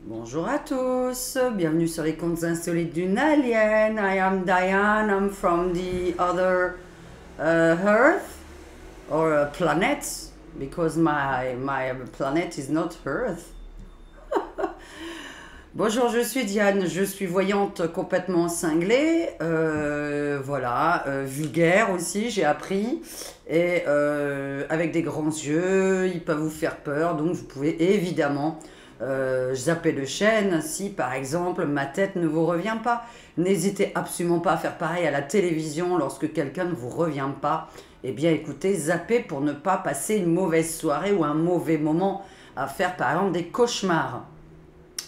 Bonjour à tous, bienvenue sur les contes insolites d'une alien. I am Diane, I'm from the other Earth or planet because my planet is not Earth. Bonjour, je suis Diane, je suis voyante complètement cinglée, voilà, vulgaire aussi, j'ai appris, et avec des grands yeux, ils peuvent vous faire peur, donc vous pouvez évidemment zapper de chaîne si par exemple ma tête ne vous revient pas. N'hésitez absolument pas à faire pareil à la télévision lorsque quelqu'un ne vous revient pas. Eh bien écoutez, zappez pour ne pas passer une mauvaise soirée ou un mauvais moment à faire par exemple des cauchemars.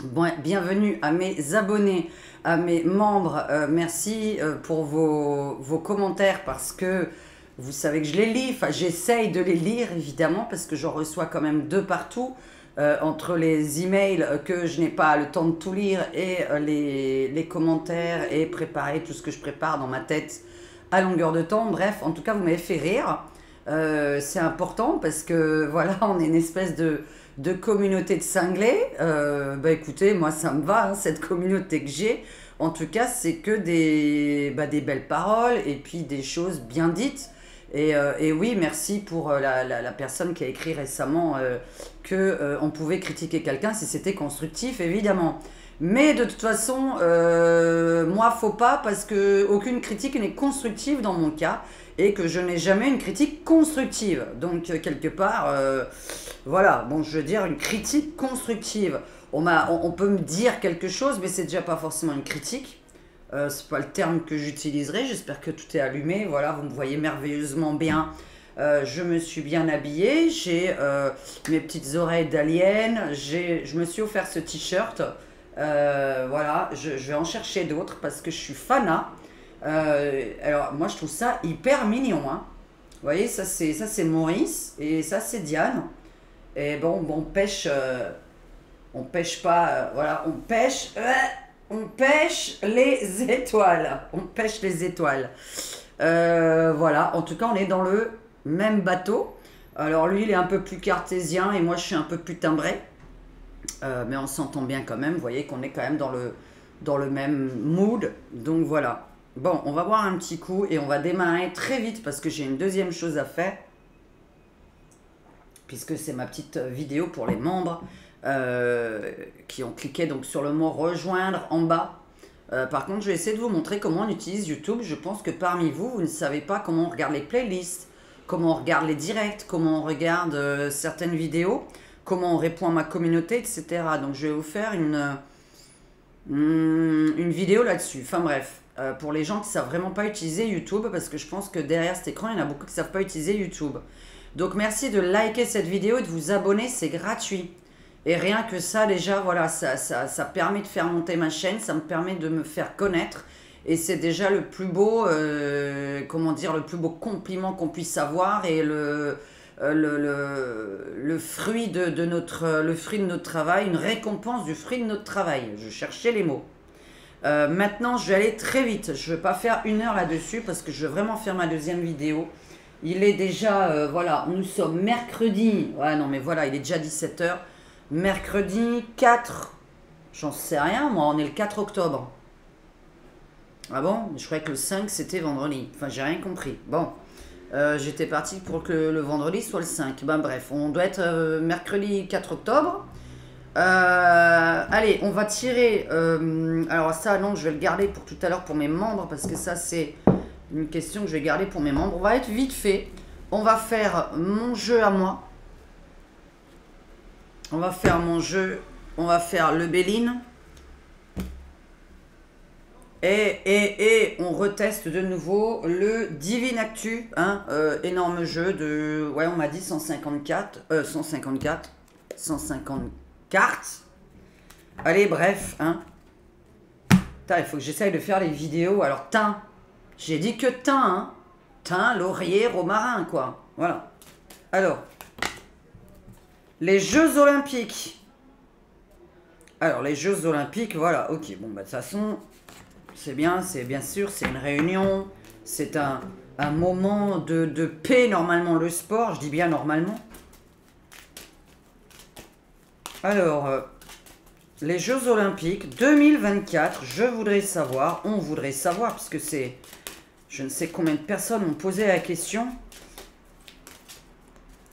Bon, bienvenue à mes abonnés, à mes membres, merci pour vos commentaires parce que vous savez que je les lis, enfin j'essaye de les lire évidemment parce que j'en reçois quand même de partout, entre les emails que je n'ai pas le temps de tout lire et les commentaires et préparer tout ce que je prépare dans ma tête à longueur de temps. Bref, en tout cas vous m'avez fait rire, c'est important parce que voilà, on est une espèce de communauté de cinglés. Bah écoutez, moi ça me va, hein, cette communauté que j'ai. En tout cas, c'est que des belles paroles et puis des choses bien dites. Et oui, merci pour la personne qui a écrit récemment qu'on pouvait critiquer quelqu'un si c'était constructif, évidemment. Mais de toute façon, moi, faut pas, parce que aucune critique n'est constructive dans mon cas, et que je n'ai jamais une critique constructive. Donc, quelque part, voilà, bon, je veux dire, une critique constructive. On peut me dire quelque chose, mais c'est déjà pas forcément une critique. C'est pas le terme que j'utiliserai. J'espère que tout est allumé. Voilà, vous me voyez merveilleusement bien. Je me suis bien habillée. J'ai mes petites oreilles d'alien. Je me suis offert ce t-shirt. Voilà, je vais en chercher d'autres parce que je suis fanat. Alors, moi, je trouve ça hyper mignon. Hein. Vous voyez, ça c'est Maurice et ça c'est Diane. Et bon, on pêche pas. Voilà, on pêche les étoiles. On pêche les étoiles. Voilà, en tout cas, on est dans le même bateau. Alors, lui, il est un peu plus cartésien et moi, je suis un peu plus timbré. Mais on s'entend bien quand même. Vous voyez qu'on est quand même dans le même mood. Donc, voilà. Bon, on va boire un petit coup et on va démarrer très vite parce que j'ai une deuxième chose à faire. Puisque c'est ma petite vidéo pour les membres. Qui ont cliqué donc sur le mot rejoindre en bas. Par contre, je vais essayer de vous montrer comment on utilise YouTube. Je pense que parmi vous, vous ne savez pas comment on regarde les playlists, comment on regarde les directs, comment on regarde certaines vidéos, comment on répond à ma communauté, etc. Donc, je vais vous faire une vidéo là-dessus. Enfin bref, pour les gens qui ne savent vraiment pas utiliser YouTube, parce que je pense que derrière cet écran, il y en a beaucoup qui ne savent pas utiliser YouTube. Donc, merci de liker cette vidéo et de vous abonner, c'est gratuit. Et rien que ça, déjà, voilà, ça permet de faire monter ma chaîne, ça me permet de me faire connaître. Et c'est déjà le plus beau, comment dire, le plus beau compliment qu'on puisse avoir et le fruit de notre travail, une récompense du fruit de notre travail. Je cherchais les mots. Maintenant, je vais aller très vite. Je ne vais pas faire 1 heure là-dessus parce que je veux vraiment faire ma deuxième vidéo. Il est déjà, voilà, nous sommes mercredi. Ouais, non, mais voilà, il est déjà 17 h. Mercredi 4, j'en sais rien, moi, on est le 4 octobre. Ah bon? Je croyais que le 5, c'était vendredi. Enfin, j'ai rien compris. Bon, j'étais parti pour que le vendredi soit le 5. Ben bref, on doit être mercredi 4 octobre. Allez, on va tirer... alors ça, non, je vais le garder pour tout à l'heure pour mes membres, parce que ça, c'est une question que je vais garder pour mes membres. On va être vite fait. On va faire mon jeu à moi. On va faire mon jeu, on va faire le Béline. Et on reteste de nouveau le Divine Actu. Hein, énorme jeu de, ouais, on m'a dit 150 cartes. Allez, bref. Hein. Putain, il faut que j'essaye de faire les vidéos. Alors, thym. J'ai dit que thym. Hein. Thym, laurier, romarin, quoi. Voilà. Alors. Les Jeux Olympiques. Alors, les Jeux Olympiques, voilà, ok. Bon, bah, de toute façon, c'est bien sûr, c'est une réunion. C'est un moment de paix, normalement, le sport. Je dis bien normalement. Alors, les Jeux Olympiques 2024, je voudrais savoir, on voudrait savoir, puisque c'est... Je ne sais combien de personnes m'ont posé la question.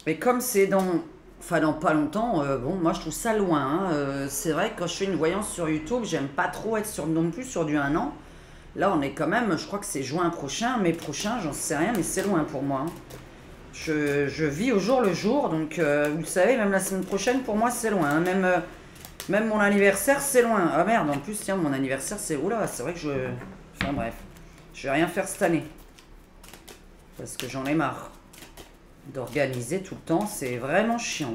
Mais comme c'est dans... Enfin, dans pas longtemps, bon, moi je trouve ça loin. Hein. C'est vrai que quand je fais une voyance sur YouTube, j'aime pas trop être non plus sur du 1 an. Là, on est quand même, je crois que c'est juin prochain, mai prochain, j'en sais rien, mais c'est loin pour moi. Hein. Je vis au jour le jour, donc vous le savez, même la semaine prochaine, pour moi, c'est loin. Hein. Même mon anniversaire, c'est loin. Ah merde, en plus, tiens, mon anniversaire, c'est... Oula, c'est vrai que je... Enfin bref, je vais rien faire cette année. Parce que j'en ai marre d'organiser tout le temps, c'est vraiment chiant.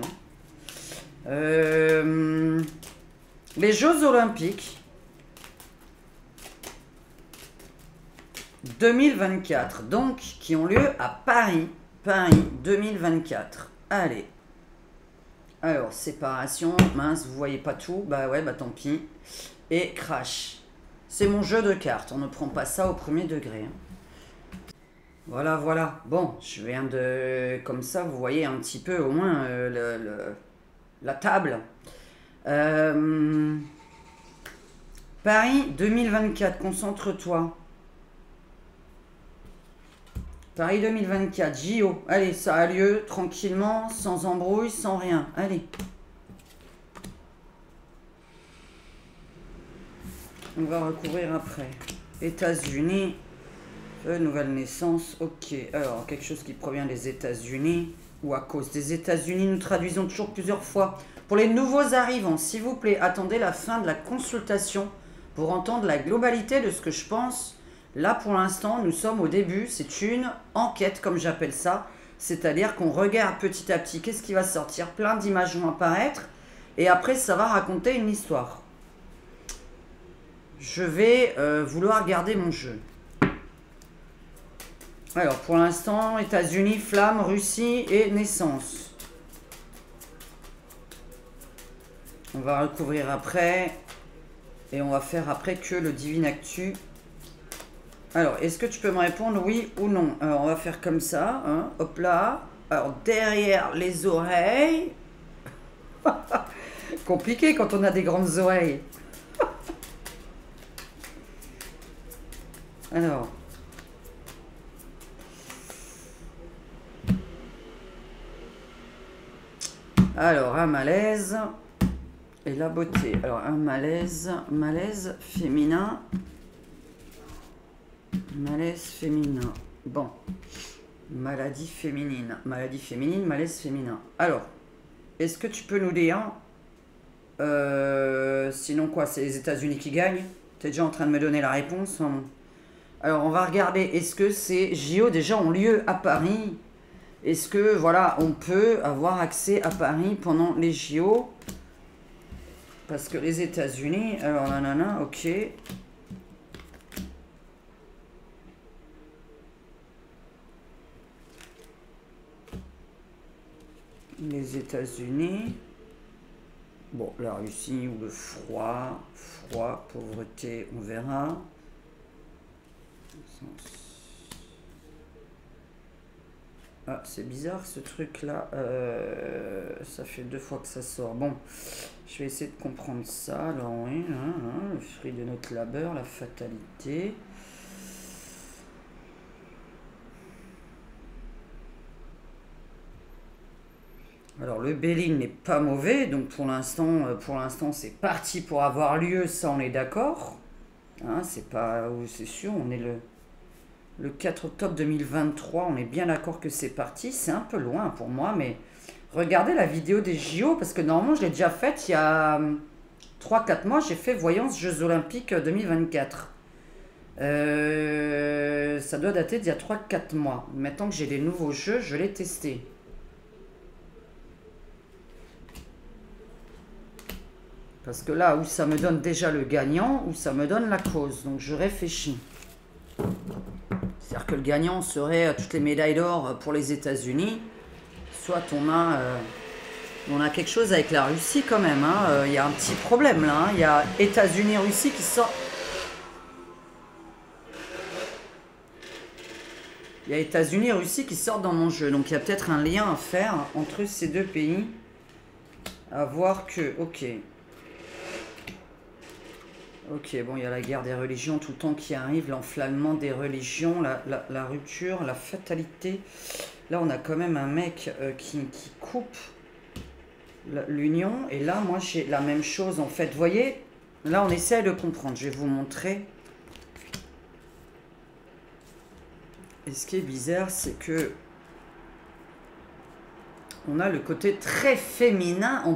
Hein. Les Jeux Olympiques 2024, donc, qui ont lieu à Paris. Paris 2024. Allez. Alors, séparation, mince, vous voyez pas tout. Bah ouais, bah tant pis. Et crash. C'est mon jeu de cartes, on ne prend pas ça au premier degré. Hein. Voilà, voilà. Bon, je viens de... Comme ça, vous voyez un petit peu au moins la table. Paris 2024, concentre-toi. Paris 2024, JO. Allez, ça a lieu tranquillement, sans embrouille, sans rien. Allez. On va recouvrir après. États-Unis. Nouvelle naissance. Ok. Alors, quelque chose qui provient des États-Unis. Ou à cause des États-Unis, nous traduisons toujours plusieurs fois. Pour les nouveaux arrivants, s'il vous plaît, attendez la fin de la consultation pour entendre la globalité de ce que je pense. Là, pour l'instant, nous sommes au début. C'est une enquête, comme j'appelle ça. C'est-à-dire qu'on regarde petit à petit qu'est-ce qui va sortir. Plein d'images vont apparaître. Et après, ça va raconter une histoire. Je vais vouloir garder mon jeu. Alors, pour l'instant, États-Unis, flamme, Russie et naissance. On va recouvrir après. Et on va faire après que le Divine Actu. Alors, est-ce que tu peux me répondre oui ou non? Alors, on va faire comme ça. Hein, hop là. Alors, derrière les oreilles. Compliqué quand on a des grandes oreilles. Alors. Alors, un malaise. Et la beauté. Alors, un malaise. Malaise féminin. Malaise féminin. Bon. Maladie féminine. Maladie féminine, malaise féminin. Alors, est-ce que tu peux nous dire... sinon quoi, c'est les États-Unis qui gagnent? Tu es déjà en train de me donner la réponse hein. Alors, on va regarder. Est-ce que ces JO déjà ont lieu à Paris? Est-ce que, voilà, on peut avoir accès à Paris pendant les JO? Parce que les États-Unis... Alors, nanana, ok... Les États-Unis, bon, la Russie ou le froid, pauvreté, on verra. Ah, c'est bizarre ce truc-là, ça fait 2 fois que ça sort. Bon, je vais essayer de comprendre ça. Alors oui, le fruit de notre labeur, la fatalité. Alors le Béline n'est pas mauvais, donc pour l'instant c'est parti pour avoir lieu, ça on est d'accord. Hein, c'est pas, c'est sûr, on est le 4 octobre 2023, on est bien d'accord que c'est parti. C'est un peu loin pour moi, mais regardez la vidéo des JO, parce que normalement je l'ai déjà faite il y a 3-4 mois, j'ai fait Voyance Jeux Olympiques 2024. Ça doit dater d'il y a 3-4 mois. Maintenant que j'ai des nouveaux jeux, je vais les tester. Parce que là, où ça me donne déjà le gagnant, ou ça me donne la cause. Donc je réfléchis. C'est-à-dire que le gagnant serait toutes les médailles d'or pour les États-Unis. Soit on a quelque chose avec la Russie quand même. Hein. Y a un petit problème là. Hein. Il y a États-Unis-Russie qui sort. Il y a États-Unis et Russie qui sortent dans mon jeu. Donc il y a peut-être un lien à faire entre ces deux pays. À voir que... Ok. Ok, bon, il y a la guerre des religions tout le temps qui arrive, l'enflammement des religions, la rupture, la fatalité. Là, on a quand même un mec qui coupe l'union. Et là, moi, j'ai la même chose, en fait. Vous voyez, là, on essaie de comprendre. Je vais vous montrer. Et ce qui est bizarre, c'est que on a le côté très féminin en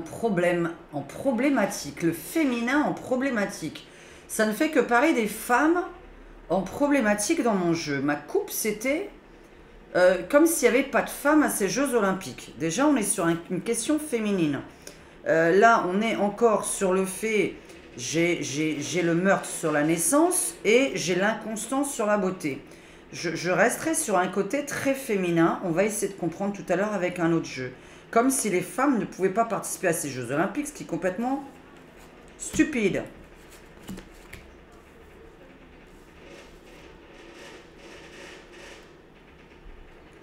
problématique. Le féminin en problématique. Ça ne fait que parler des femmes en problématique dans mon jeu. Ma coupe, c'était comme s'il n'y avait pas de femmes à ces Jeux Olympiques. Déjà, on est sur une question féminine. Là, on est encore sur le fait, j'ai le meurtre sur la naissance et j'ai l'inconstance sur la beauté. Je resterai sur un côté très féminin. On va essayer de comprendre tout à l'heure avec un autre jeu. Comme si les femmes ne pouvaient pas participer à ces Jeux Olympiques, ce qui est complètement stupide.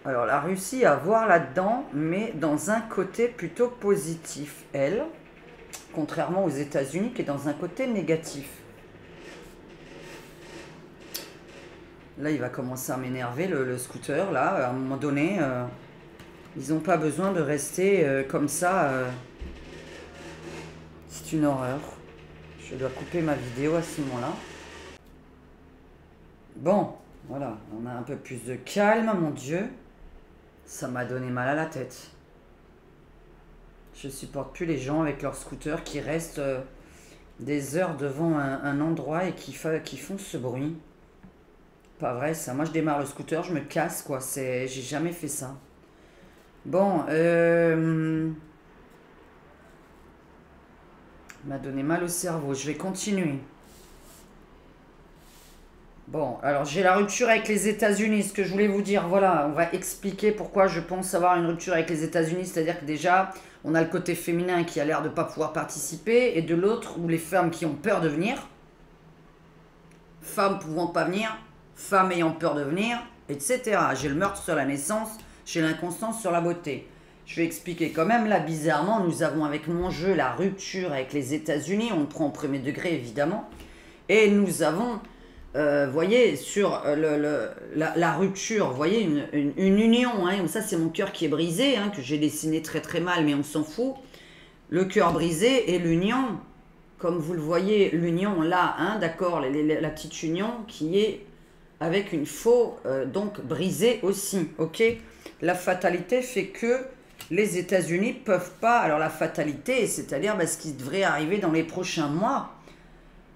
Alors, la Russie à voir là-dedans, mais dans un côté plutôt positif, elle, contrairement aux États-Unis, qui est dans un côté négatif. Là, il va commencer à m'énerver, le scooter, là, à un moment donné. Ils n'ont pas besoin de rester comme ça. C'est une horreur. Je dois couper ma vidéo à ce moment-là. Bon, voilà, on a un peu plus de calme, mon Dieu. Ça m'a donné mal à la tête. Je supporte plus les gens avec leur scooter qui restent des heures devant un endroit et qui font ce bruit. Pas vrai ça. Moi je démarre le scooter, je me casse quoi. J'ai jamais fait ça. Bon, m'a donné mal au cerveau. Je vais continuer. Bon, alors j'ai la rupture avec les États-Unis, ce que je voulais vous dire, voilà, on va expliquer pourquoi je pense avoir une rupture avec les États-Unis, c'est-à-dire que déjà, on a le côté féminin qui a l'air de ne pas pouvoir participer, et de l'autre, où les femmes qui ont peur de venir, femmes pouvant pas venir, femmes ayant peur de venir, etc. J'ai le meurtre sur la naissance, j'ai l'inconstance sur la beauté. Je vais expliquer quand même, là, bizarrement, nous avons avec mon jeu la rupture avec les États-Unis, on le prend au premier degré, évidemment, et nous avons... voyez, sur la rupture, vous voyez, une union, hein, ça c'est mon cœur qui est brisé, hein, que j'ai dessiné très très mal, mais on s'en fout. Le cœur brisé et l'union, comme vous le voyez, l'union là, hein, d'accord, la petite union qui est avec une faux, donc brisée aussi, ok. La fatalité fait que les États-Unis peuvent pas, alors la fatalité, c'est-à-dire ce qui devrait arriver dans les prochains mois,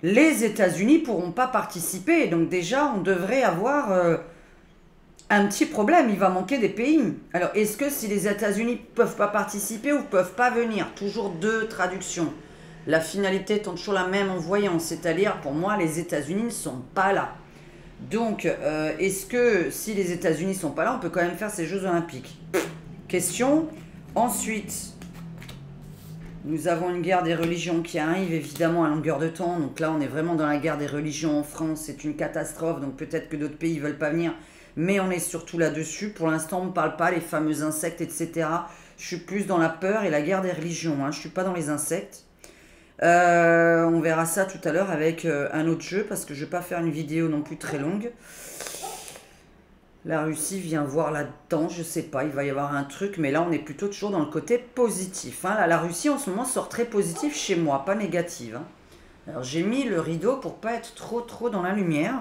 les États-Unis ne pourront pas participer. Donc déjà, on devrait avoir un petit problème. Il va manquer des pays. Alors, est-ce que si les États-Unis ne peuvent pas participer ou ne peuvent pas venir? Toujours deux traductions. La finalité étant toujours la même en voyant. C'est-à-dire, pour moi, les États-Unis ne sont pas là. Donc, est-ce que si les États-Unis ne sont pas là, on peut quand même faire ces Jeux Olympiques? Question. Ensuite... Nous avons une guerre des religions qui arrive évidemment à longueur de temps. Donc là, on est vraiment dans la guerre des religions en France. C'est une catastrophe. Donc peut-être que d'autres pays ne veulent pas venir. Mais on est surtout là-dessus. Pour l'instant, on ne parle pas les fameux insectes, etc. Je suis plus dans la peur et la guerre des religions. Hein. Je ne suis pas dans les insectes. On verra ça tout à l'heure avec un autre jeu. Parce que je ne vais pas faire une vidéo non plus très longue. La Russie vient voir là-dedans, je sais pas, il va y avoir un truc, mais là on est plutôt toujours dans le côté positif. Hein. Là, la Russie en ce moment sort très positif chez moi, pas négative. Hein. Alors j'ai mis le rideau pour pas être trop dans la lumière.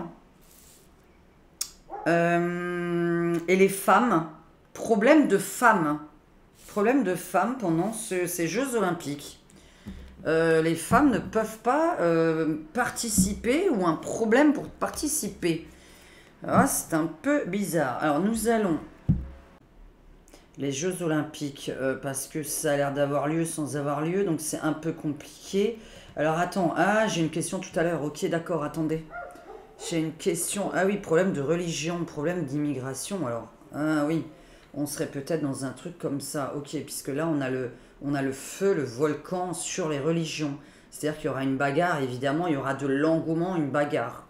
Et les femmes, problème de femmes pendant ces Jeux Olympiques. Les femmes ne peuvent pas participer ou un problème pour participer. Ah, c'est un peu bizarre. Alors, nous allons... Les Jeux Olympiques, parce que ça a l'air d'avoir lieu sans avoir lieu, donc c'est un peu compliqué. Alors, attends. Ah, j'ai une question tout à l'heure. Ok, d'accord, attendez. J'ai une question. Ah oui, problème de religion, problème d'immigration. Alors, ah oui, on serait peut-être dans un truc comme ça. Ok, puisque là, on a le feu, le volcan sur les religions. C'est-à-dire qu'il y aura une bagarre, évidemment, il y aura de l'engouement, une bagarre.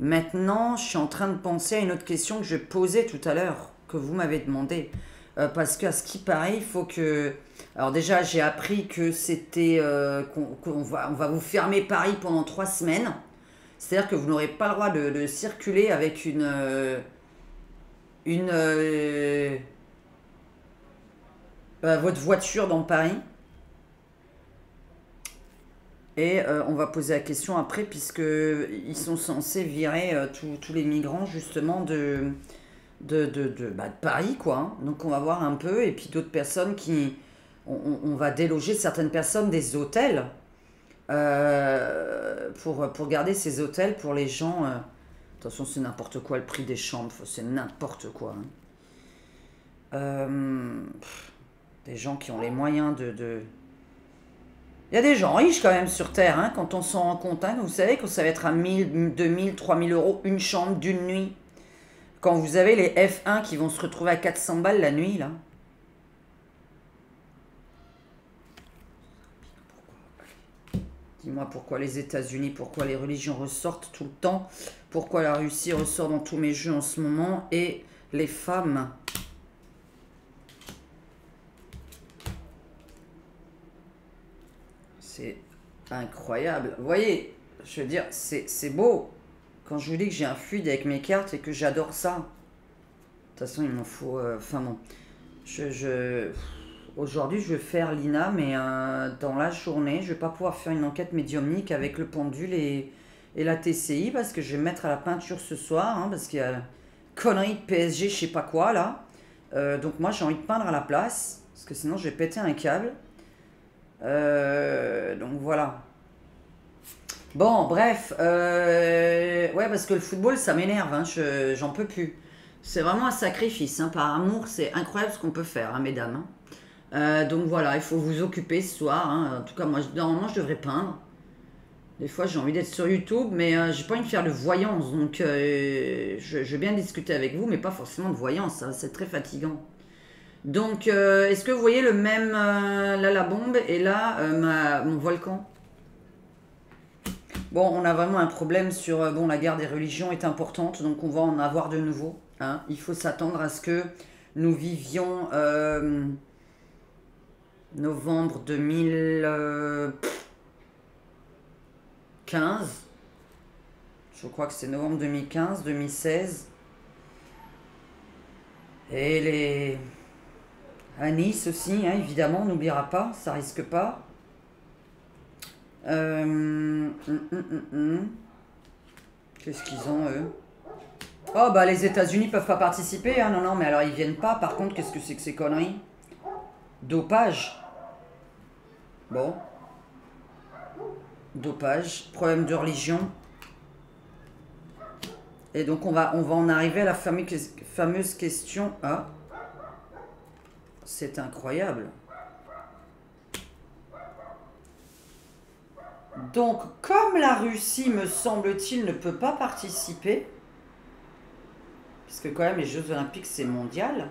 Maintenant, je suis en train de penser à une autre question que je posais tout à l'heure, que vous m'avez demandé. Parce qu'à ce qui paraît, il faut que... Alors déjà, j'ai appris que c'était... on va vous fermer Paris pendant 3 semaines. C'est-à-dire que vous n'aurez pas le droit de circuler avec une votre voiture dans Paris. Et on va poser la question après, puisque ils sont censés virer tous les migrants justement de Paris, quoi. Hein. Donc on va voir un peu, et puis d'autres personnes qui... On va déloger certaines personnes des hôtels pour garder ces hôtels pour les gens. Attention, c'est n'importe quoi le prix des chambres, c'est n'importe quoi. Hein. Des gens qui ont les moyens de... Il y a des gens riches quand même sur Terre, hein, quand on s'en rend compte. Hein, vous savez que ça va être à 1000, 2000, 3000 euros une chambre d'une nuit. Quand vous avez les F1 qui vont se retrouver à 400 balles la nuit, là. Dis-moi pourquoi les États-Unis, pourquoi les religions ressortent tout le temps, pourquoi la Russie ressort dans tous mes jeux en ce moment, et les femmes. C'est incroyable. Vous voyez, je veux dire, c'est beau. Quand je vous dis que j'ai un fluide avec mes cartes et que j'adore ça. De toute façon, il m'en faut... Enfin bon, aujourd'hui, je vais faire l'INA, mais dans la journée, je vais pas pouvoir faire une enquête médiumnique avec le pendule et la TCI, parce que je vais me mettre à la peinture ce soir, hein, parce qu'il y a connerie de PSG, je sais pas quoi, là. Donc moi, j'ai envie de peindre à la place, parce que sinon, je vais péter un câble. Donc voilà. Bon, bref. Ouais, parce que le football, ça m'énerve, hein, j'en peux plus. C'est vraiment un sacrifice, hein, par amour, c'est incroyable ce qu'on peut faire, hein, mesdames. Hein. Donc voilà, il faut vous occuper ce soir. Hein. En tout cas, moi, normalement, je devrais peindre. Des fois, j'ai envie d'être sur YouTube, mais j'ai pas envie de faire de voyance. Donc, je vais bien discuter avec vous, mais pas forcément de voyance. Hein, c'est très fatigant. Donc, est-ce que vous voyez le même... là, la bombe, et là, mon volcan. Bon, on a vraiment un problème sur... bon, la guerre des religions est importante, donc on va en avoir de nouveau. Hein. Il faut s'attendre à ce que nous vivions... novembre 2015. Je crois que c'est novembre 2015, 2016. Et les... à Nice aussi, hein, évidemment, on n'oubliera pas, ça risque pas. Qu'est-ce qu'ils ont, eux? Oh, bah les États-Unis peuvent pas participer, hein. Non, non, mais alors ils viennent pas. Par contre, qu'est-ce que c'est que ces conneries? Dopage. Bon. Dopage. Problème de religion. Et donc on va en arriver à la fameuse question. Ah. C'est incroyable. Donc, comme la Russie, me semble-t-il, ne peut pas participer, puisque quand même les Jeux Olympiques, c'est mondial,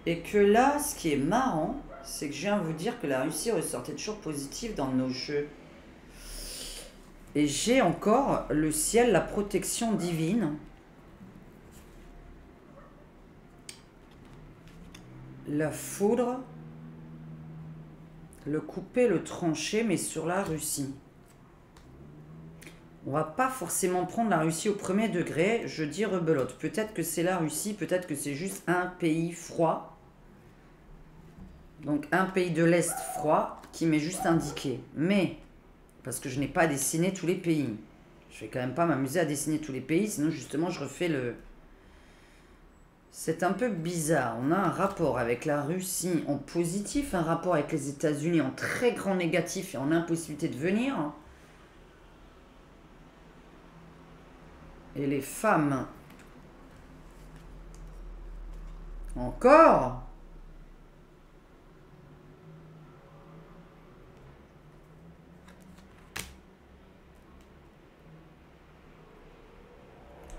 et que là, ce qui est marrant, c'est que je viens de vous dire que la Russie ressortait toujours positive dans nos jeux. Et j'ai encore le ciel, la protection divine. La foudre, le couper, le trancher, mais sur la Russie. On va pas forcément prendre la Russie au premier degré, je dis rebelote. Peut-être que c'est la Russie, peut-être que c'est juste un pays froid. Donc un pays de l'Est froid qui m'est juste indiqué. Mais, parce que je n'ai pas dessiné tous les pays. Je vais quand même pas m'amuser à dessiner tous les pays, sinon justement je refais le... C'est un peu bizarre. On a un rapport avec la Russie en positif, un rapport avec les États-Unis en très grand négatif et en impossibilité de venir. Et les femmes... Encore?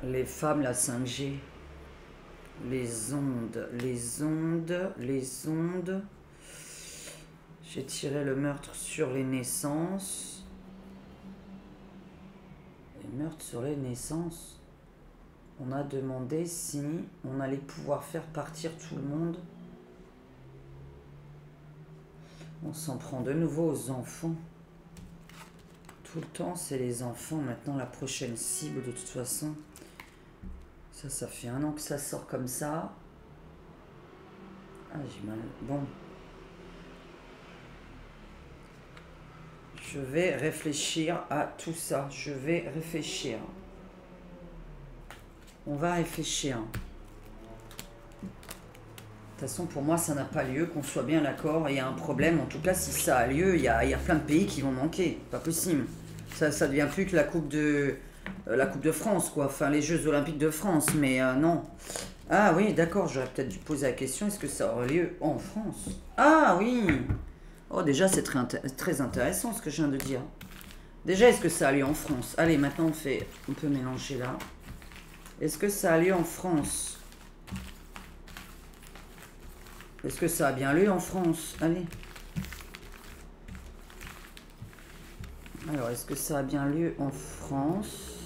Les femmes, la 5G. Les ondes, les ondes, les ondes. J'ai tiré le meurtre sur les naissances. Les meurtres sur les naissances. On a demandé si on allait pouvoir faire partir tout le monde. On s'en prend de nouveau aux enfants. Tout le temps, c'est les enfants. Maintenant, la prochaine cible, de toute façon. Ça fait 1 an que ça sort comme ça. Ah, j'ai mal. Bon. Je vais réfléchir à tout ça. Je vais réfléchir. On va réfléchir. De toute façon, pour moi, ça n'a pas lieu, qu'on soit bien d'accord. Il y a un problème. En tout cas, si ça a lieu, il y a plein de pays qui vont manquer. Pas possible. Ça devient plus que la Coupe de France, quoi. Enfin, les Jeux Olympiques de France. Mais non. Ah oui, d'accord. J'aurais peut-être dû poser la question. Est-ce que ça aurait lieu en France? Ah oui. Oh, déjà, c'est très intéressant ce que je viens de dire. Déjà, est-ce que ça a lieu en France? Allez, maintenant, on peut mélanger là. Est-ce que ça a lieu en France? Est-ce que ça a bien lieu en France? Allez. Alors, est-ce que ça a bien lieu en France?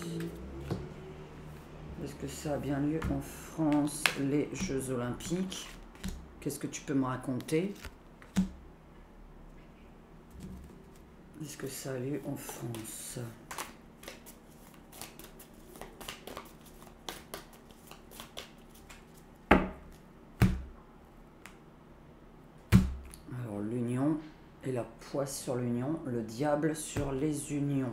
Est-ce que ça a bien lieu en France, les Jeux Olympiques? Qu'est-ce que tu peux me raconter? Est-ce que ça a lieu en France? Alors, l'union et la poisse sur l'union, le diable sur les unions.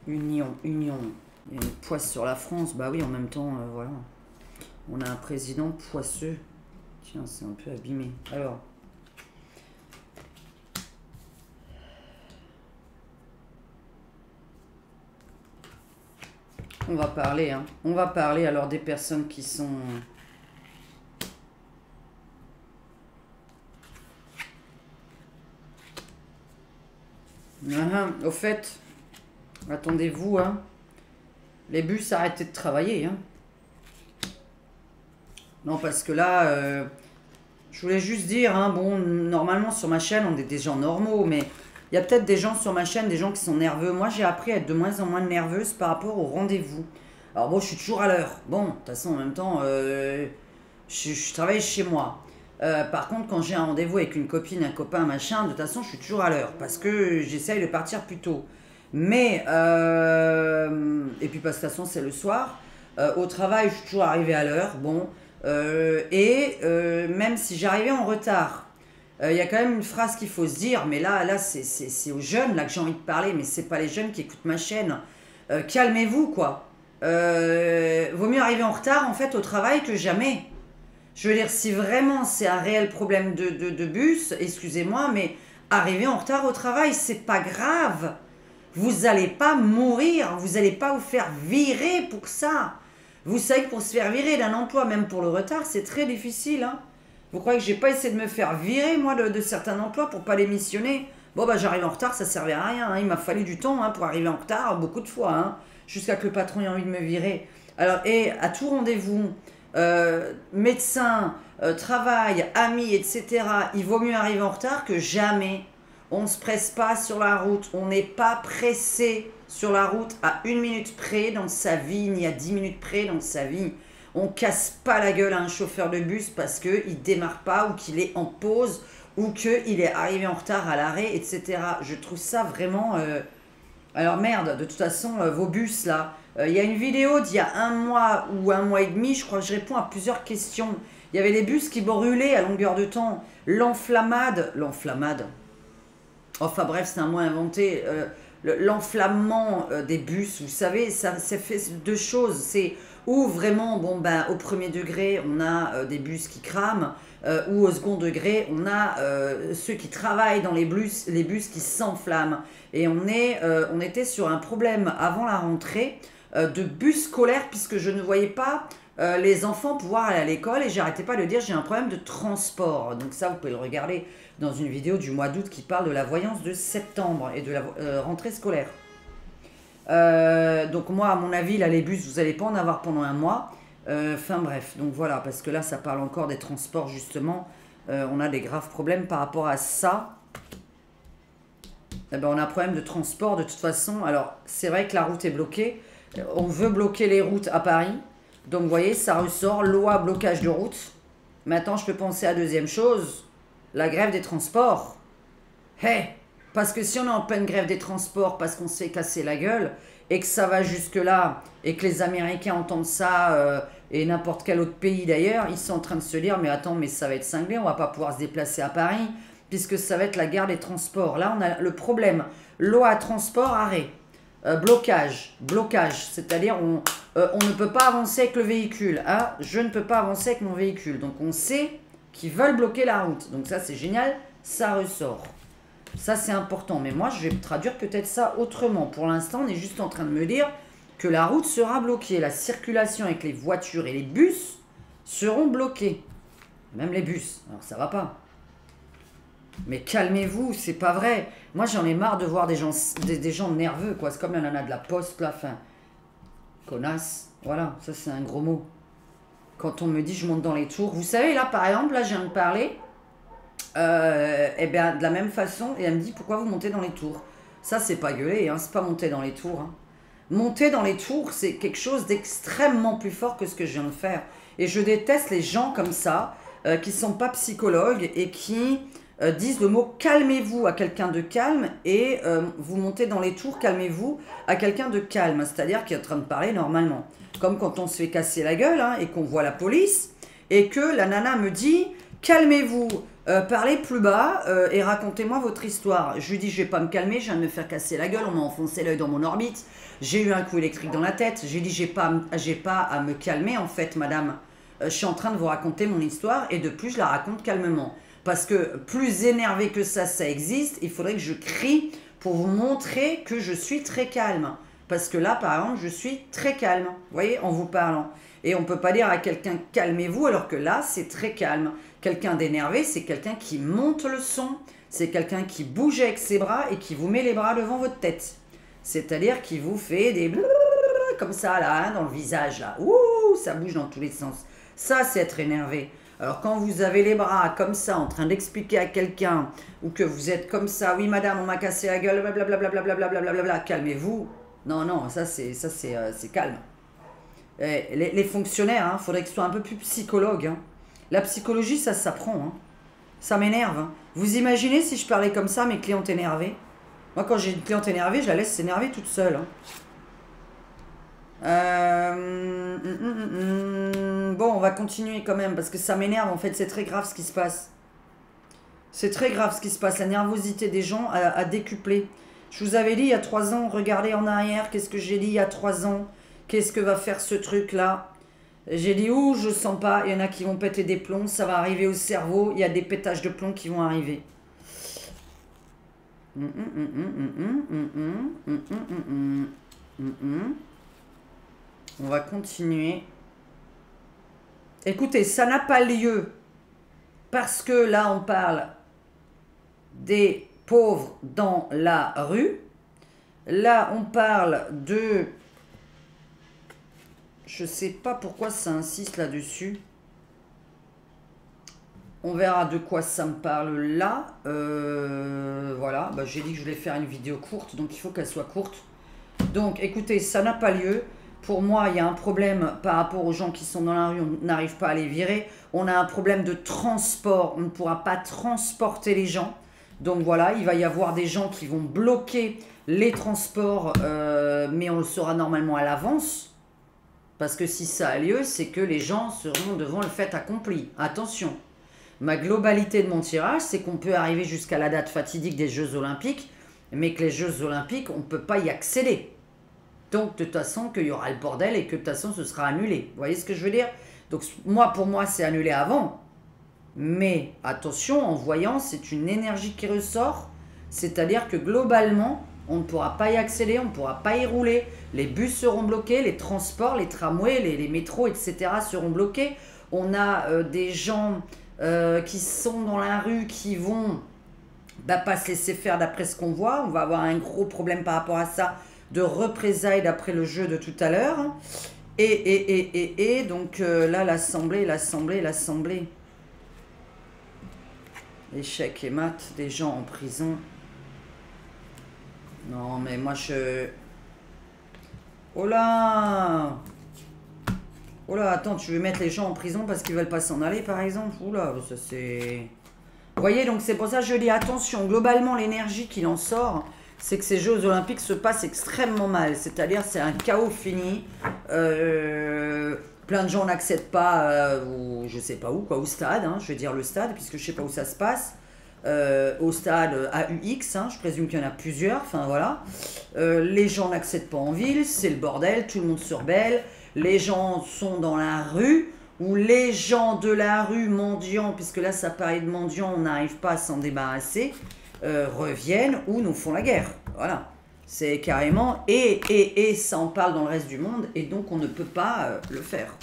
Union. Et une poisse sur la France, bah oui, en même temps, voilà. On a un président poisseux. Tiens, c'est un peu abîmé. Alors. On va parler, hein. On va parler alors des personnes qui sont... Au fait, attendez-vous, hein. Les bus arrêtez de travailler, hein. Non, parce que là, je voulais juste dire, hein, bon, normalement sur ma chaîne, on est des gens normaux, mais il y a peut-être des gens sur ma chaîne, des gens qui sont nerveux. Moi, j'ai appris à être de moins en moins nerveuse par rapport au rendez-vous. Alors bon, je suis toujours à l'heure. Bon, de toute façon, en même temps, je travaille chez moi. Par contre, quand j'ai un rendez-vous avec une copine, un copain, machin, de toute façon, je suis toujours à l'heure parce que j'essaye de partir plus tôt. Mais, et puis parce que de toute façon, c'est le soir. Au travail, je suis toujours arrivée à l'heure. Bon, même si j'arrivais en retard, il y a quand même une phrase qu'il faut se dire, mais là c'est aux jeunes là que j'ai envie de parler, mais c'est pas les jeunes qui écoutent ma chaîne. Calmez-vous, quoi. Vaut mieux arriver en retard, en fait, au travail que jamais. Je veux dire, si vraiment c'est un réel problème de bus, excusez-moi, mais arriver en retard au travail, c'est pas grave. Vous allez pas mourir, vous allez pas vous faire virer pour ça. Vous savez que pour se faire virer d'un emploi, même pour le retard, c'est très difficile, hein. Vous croyez que j'ai pas essayé de me faire virer, moi, de certains emplois pour pas les missionner? Bon, bah, j'arrive en retard, ça servait à rien, hein. Il m'a fallu du temps, hein, pour arriver en retard, beaucoup de fois, hein, jusqu'à que le patron ait envie de me virer. Alors, et à tout rendez-vous, médecin, travail, amis, etc., il vaut mieux arriver en retard que jamais. On ne se presse pas sur la route, on n'est pas pressé sur la route à 1 minute près dans sa vie, ni à 10 minutes près dans sa vie. On casse pas la gueule à un chauffeur de bus parce qu'il démarre pas ou qu'il est en pause ou qu'il est arrivé en retard à l'arrêt, etc. Je trouve ça vraiment... Alors merde, de toute façon, vos bus là, il y a une vidéo d'il y a 1 mois ou 1 mois et demi, je crois que je réponds à plusieurs questions. Il y avait des bus qui brûlaient à longueur de temps. L'enflammade, enfin bref, c'est un mot inventé. L'enflammement des bus, vous savez, ça fait 2 choses. C'est ou vraiment, bon ben, au premier degré, on a des bus qui crament, ou au second degré, on a ceux qui travaillent dans les bus qui s'enflamment. Et on était sur un problème avant la rentrée de bus scolaires, puisque je ne voyais pas les enfants pouvoir aller à l'école, et j'arrêtais pas de dire j'ai un problème de transport. Donc ça, vous pouvez le regarder dans une vidéo du mois d'août qui parle de la voyance de septembre et de la rentrée scolaire. Donc moi, à mon avis, là, les bus, vous n'allez pas en avoir pendant 1 mois. Enfin bref, donc voilà, parce que là, ça parle encore des transports, justement. On a des graves problèmes par rapport à ça. Eh ben, on a un problème de transport, de toute façon. Alors, c'est vrai que la route est bloquée. On veut bloquer les routes à Paris. Donc, vous voyez, ça ressort, loi blocage de routes. Maintenant, je peux penser à deuxième chose, la grève des transports. Parce que si on est en pleine grève des transports parce qu'on s'est cassé la gueule et que ça va jusque-là et que les Américains entendent ça et n'importe quel autre pays d'ailleurs, ils sont en train de se dire mais attends, mais ça va être cinglé, on va pas pouvoir se déplacer à Paris puisque ça va être la guerre des transports. Là, on a le problème. Loi transport, arrêt. Blocage, c'est-à-dire on ne peut pas avancer avec le véhicule. Hein, je ne peux pas avancer avec mon véhicule. Donc on sait qu'ils veulent bloquer la route. Donc ça c'est génial, ça ressort. Ça c'est important. Mais moi je vais traduire peut-être ça autrement. Pour l'instant on est juste en train de me dire que la route sera bloquée. La circulation avec les voitures et les bus seront bloqués. Même les bus. Alors ça va pas. Mais calmez-vous, c'est pas vrai. Moi, j'en ai marre de voir des gens nerveux, quoi. C'est comme la nana de la poste, là, fin. Connasse. Voilà, ça, c'est un gros mot. Quand on me dit je monte dans les tours. Vous savez, là, par exemple, là, je viens de parler. Eh bien, de la même façon, et elle me dit pourquoi vous montez dans les tours. Ça, c'est pas gueuler, hein. C'est pas monter dans les tours. Hein. Monter dans les tours, c'est quelque chose d'extrêmement plus fort que ce que je viens de faire. Et je déteste les gens comme ça, qui sont pas psychologues et qui disent le mot calmez-vous à quelqu'un de calme et vous montez dans les tours, calmez-vous à quelqu'un de calme, c'est-à-dire qui est en train de parler normalement. Comme quand on se fait casser la gueule hein, et qu'on voit la police et que la nana me dit calmez-vous, parlez plus bas et racontez-moi votre histoire. Je lui dis je vais pas me calmer, je viens de me faire casser la gueule, on m'a enfoncé l'œil dans mon orbite, j'ai eu un coup électrique dans la tête, j'ai dit j'ai pas à me calmer en fait madame, je suis en train de vous raconter mon histoire et de plus je la raconte calmement. Parce que plus énervé que ça existe, il faudrait que je crie pour vous montrer que je suis très calme. Parce que là, par exemple, je suis très calme, vous voyez, en vous parlant. Et on ne peut pas dire à quelqu'un « calmez-vous » alors que là, c'est très calme. Quelqu'un d'énervé, c'est quelqu'un qui monte le son, c'est quelqu'un qui bouge avec ses bras et qui vous met les bras devant votre tête. C'est-à-dire qui vous fait des comme ça, là, hein, dans le visage, là. Ouh, ça bouge dans tous les sens. Ça, c'est être énervé. Alors quand vous avez les bras comme ça en train d'expliquer à quelqu'un ou que vous êtes comme ça, oui madame on m'a cassé la gueule, blablabla, calmez-vous. Non, non, ça c'est calme. Les fonctionnaires, il faudrait qu'ils soient un peu plus psychologues. Hein. La psychologie ça s'apprend. Hein. Ça m'énerve. Hein. Vous imaginez si je parlais comme ça, mes clientes énervées? Moi quand j'ai une cliente énervée, je la laisse s'énerver toute seule. Hein. Bon, on va continuer quand même parce que ça m'énerve. En fait, c'est très grave ce qui se passe. C'est très grave ce qui se passe. La nervosité des gens a décuplé. Je vous avais dit il y a 3 ans, regardez en arrière. Qu'est-ce que j'ai dit il y a 3 ans? Qu'est-ce que va faire ce truc-là? J'ai dit, ouh, je sens pas. Il y en a qui vont péter des plombs. Ça va arriver au cerveau. Il y a des pétages de plomb qui vont arriver. On va continuer. Écoutez, ça n'a pas lieu parce que là, on parle des pauvres dans la rue. Là, on parle de... Je sais pas pourquoi ça insiste là-dessus. On verra de quoi ça me parle là. Voilà, bah, j'ai dit que je voulais faire une vidéo courte, donc il faut qu'elle soit courte. Donc, écoutez, ça n'a pas lieu. Pour moi, il y a un problème par rapport aux gens qui sont dans la rue, on n'arrive pas à les virer. On a un problème de transport, on ne pourra pas transporter les gens. Donc voilà, il va y avoir des gens qui vont bloquer les transports, mais on le saura normalement à l'avance. Parce que si ça a lieu, c'est que les gens seront devant le fait accompli. Attention, ma globalité de mon tirage, c'est qu'on peut arriver jusqu'à la date fatidique des Jeux Olympiques, mais que les Jeux Olympiques, on ne peut pas y accéder. Donc, de toute façon, qu'il y aura le bordel et que de toute façon, ce sera annulé. Vous voyez ce que je veux dire? Donc, pour moi, c'est annulé avant. Mais, attention, en voyant, c'est une énergie qui ressort. C'est-à-dire que, globalement, on ne pourra pas y accéder, on ne pourra pas y rouler. Les bus seront bloqués, les transports, les tramways, les métros, etc. seront bloqués. On a des gens qui sont dans la rue, qui vont pas se laisser faire d'après ce qu'on voit. On va avoir un gros problème par rapport à ça, de représailles d'après le jeu de tout à l'heure. Et donc là, l'Assemblée. Échec et mat, des gens en prison. Non, mais moi, Oh là! Oh là, attends, tu veux mettre les gens en prison parce qu'ils veulent pas s'en aller, par exemple? Oh là, ça c'est... Vous voyez, donc c'est pour ça que je dis attention. Globalement, l'énergie qu'il en sort, c'est que ces Jeux Olympiques se passent extrêmement mal. C'est-à-dire, c'est un chaos fini. Plein de gens n'accèdent pas, je sais pas où, quoi, au stade. Hein, je vais dire le stade, puisque je sais pas où ça se passe. Au stade AUX, hein, je présume qu'il y en a plusieurs. Enfin voilà. Les gens n'accèdent pas en ville, c'est le bordel, tout le monde se rebelle. Les gens sont dans la rue. Où les gens de la rue mendiants, puisque là ça paraît de mendiants, on n'arrive pas à s'en débarrasser, reviennent ou nous font la guerre. Voilà. C'est carrément, et ça en parle dans le reste du monde, et donc on ne peut pas le faire.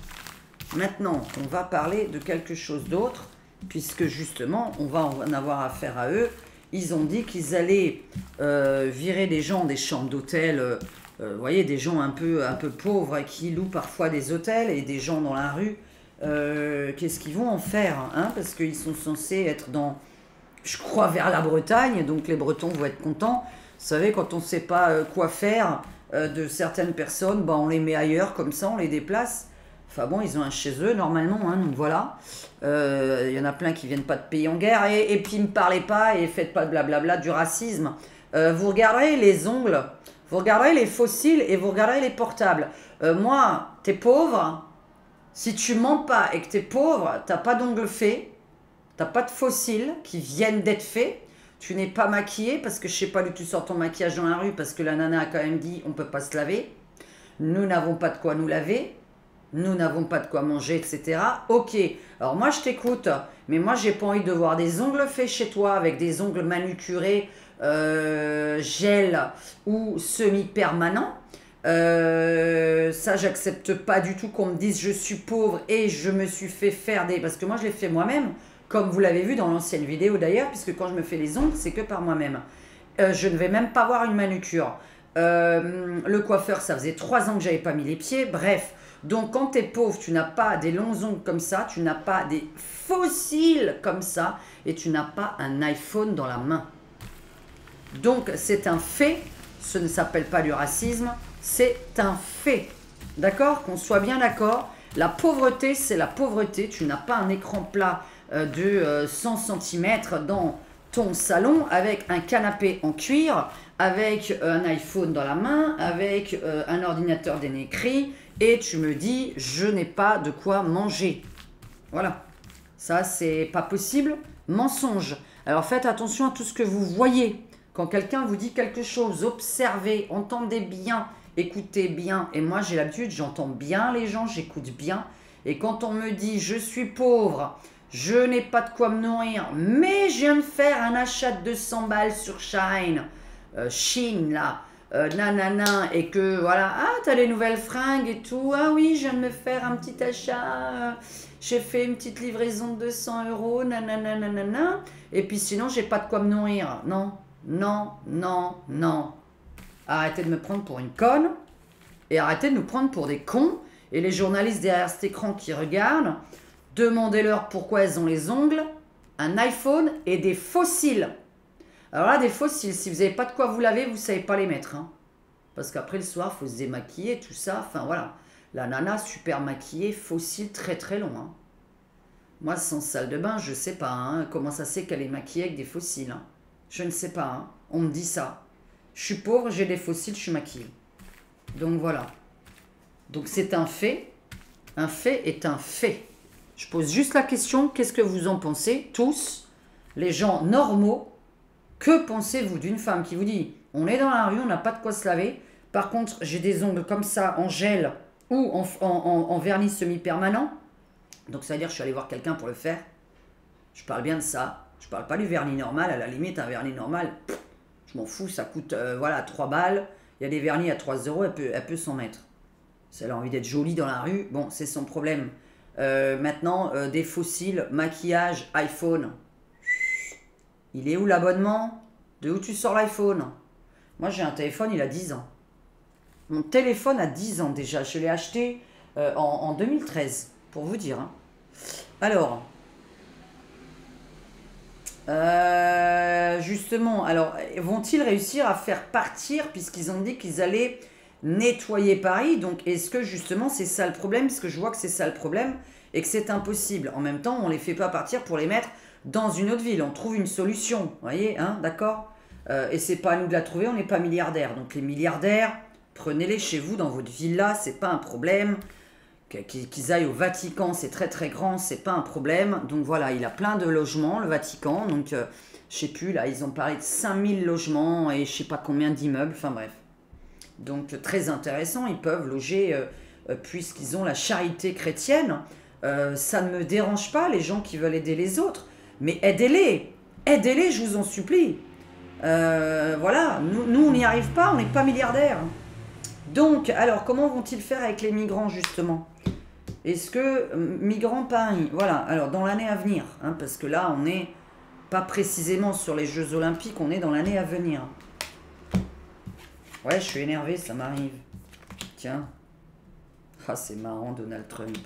Maintenant, on va parler de quelque chose d'autre, puisque justement, on va en avoir affaire à eux. Ils ont dit qu'ils allaient virer des gens des chambres d'hôtel, vous voyez, des gens un peu pauvres qui louent parfois des hôtels, et des gens dans la rue. Qu'est-ce qu'ils vont en faire, hein, parce qu'ils sont censés être dans, je crois, vers la Bretagne, donc les Bretons vont être contents. Vous savez, quand on ne sait pas quoi faire de certaines personnes, bah, on les met ailleurs, comme ça, on les déplace. Enfin bon, ils ont un chez eux, normalement, hein, donc voilà. Il y en a plein qui viennent pas de pays en guerre, et puis ne parlez pas, et faites pas de blablabla, du racisme. Vous regarderez les ongles, vous regarderez les fossiles, et vous regarderez les portables. Moi, t'es pauvre. Si tu mens pas et que t'es pauvre, t'as pas d'ongles faits, t'as pas de fossiles qui viennent d'être faits, tu n'es pas maquillé parce que je sais pas d'où tu sors ton maquillage dans la rue parce que la nana a quand même dit on peut pas se laver, nous n'avons pas de quoi nous laver, nous n'avons pas de quoi manger, etc. Ok, alors moi je t'écoute, mais moi j'ai pas envie de voir des ongles faits chez toi avec des ongles manucurés, gel ou semi-permanents. Ça j'accepte pas du tout qu'on me dise je suis pauvre et je me suis fait faire des... Parce que moi je l'ai fait moi-même, comme vous l'avez vu dans l'ancienne vidéo d'ailleurs, puisque quand je me fais les ongles, c'est que par moi-même. Je ne vais même pas voir une manucure. Le coiffeur, ça faisait 3 ans que j'avais pas mis les pieds, bref. Donc quand tu es pauvre, tu n'as pas des longs ongles comme ça, tu n'as pas des fossiles comme ça, et tu n'as pas un iPhone dans la main. Donc c'est un fait, ce ne s'appelle pas du racisme, c'est un fait. D'accord? Qu'on soit bien d'accord. La pauvreté, c'est la pauvreté. Tu n'as pas un écran plat de 100 cm dans ton salon avec un canapé en cuir, avec un iPhone dans la main, avec un ordinateur d'écrit, et tu me dis, je n'ai pas de quoi manger. Voilà. Ça, c'est pas possible. Mensonge. Alors faites attention à tout ce que vous voyez. Quand quelqu'un vous dit quelque chose, observez, entendez bien, écoutez bien. Et moi, j'ai l'habitude, j'entends bien les gens, j'écoute bien. Et quand on me dit, je suis pauvre, je n'ai pas de quoi me nourrir, mais je viens de faire un achat de 200 balles sur Shine, Chine, là, nanana, et que, voilà, ah, t'as les nouvelles fringues et tout, ah oui, je viens de me faire un petit achat, j'ai fait une petite livraison de 200 euros, nanana, nanana, et puis sinon, j'ai pas de quoi me nourrir. Non, non, non, non. Arrêtez de me prendre pour une conne, et arrêtez de nous prendre pour des cons, et les journalistes derrière cet écran qui regardent, demandez-leur pourquoi elles ont les ongles, un iPhone et des fossiles. Alors là, des fossiles, si vous n'avez pas de quoi vous laver, vous ne savez pas les mettre. Hein. Parce qu'après le soir, il faut se démaquiller, tout ça. Enfin voilà. La nana, super maquillée, fossile, très très long. Hein. Moi, sans salle de bain, je ne sais pas. Hein, comment ça c'est qu'elle est maquillée avec des fossiles. Hein. Je ne sais pas. Hein. On me dit ça. Je suis pauvre, j'ai des fossiles, je suis maquillée. Donc voilà. Donc c'est un fait. Un fait est un fait. Je pose juste la question, qu'est-ce que vous en pensez, tous, les gens normaux? Que pensez-vous d'une femme qui vous dit, on est dans la rue, on n'a pas de quoi se laver, par contre, j'ai des ongles comme ça, en gel ou en vernis semi-permanent, donc ça veut dire que je suis allé voir quelqu'un pour le faire. Je parle bien de ça. Je parle pas du vernis normal, à la limite, un vernis normal, je m'en fous, ça coûte, voilà, 3 balles, il y a des vernis à 3 euros, elle peut s'en mettre. Si elle a envie d'être jolie dans la rue, bon, c'est son problème. Maintenant, des fossiles, maquillage, iPhone. Il est où l'abonnement? De où tu sors l'iPhone? Moi, j'ai un téléphone, il a 10 ans. Mon téléphone a 10 ans déjà. Je l'ai acheté en 2013, pour vous dire. Hein. Alors, justement, alors, vont-ils réussir à faire partir, puisqu'ils ont dit qu'ils allaient nettoyer Paris. Donc, est-ce que justement c'est ça le problème? Parce que je vois que c'est ça le problème et que c'est impossible. En même temps, on les fait pas partir pour les mettre dans une autre ville. On trouve une solution, vous voyez, hein, d'accord? Et c'est pas à nous de la trouver, on n'est pas milliardaires. Donc les milliardaires, prenez-les chez vous dans votre villa, c'est pas un problème. Qu'ils aillent au Vatican, c'est très très grand, c'est pas un problème. Donc voilà, il a plein de logements, le Vatican. Donc je sais plus, là, ils ont parlé de 5000 logements et je sais pas combien d'immeubles, enfin bref. Donc très intéressant, ils peuvent loger, puisqu'ils ont la charité chrétienne. Ça ne me dérange pas, les gens qui veulent aider les autres. Mais aidez-les, aidez-les, je vous en supplie. Voilà, nous on n'y arrive pas, on n'est pas milliardaires. Donc, alors, comment vont-ils faire avec les migrants, justement? Est-ce que migrants Paris, voilà, alors dans l'année à venir, hein, parce que là, on n'est pas précisément sur les Jeux Olympiques, on est dans l'année à venir. Ouais, je suis énervé, ça m'arrive. Tiens. Ah, c'est marrant, Donald Trump.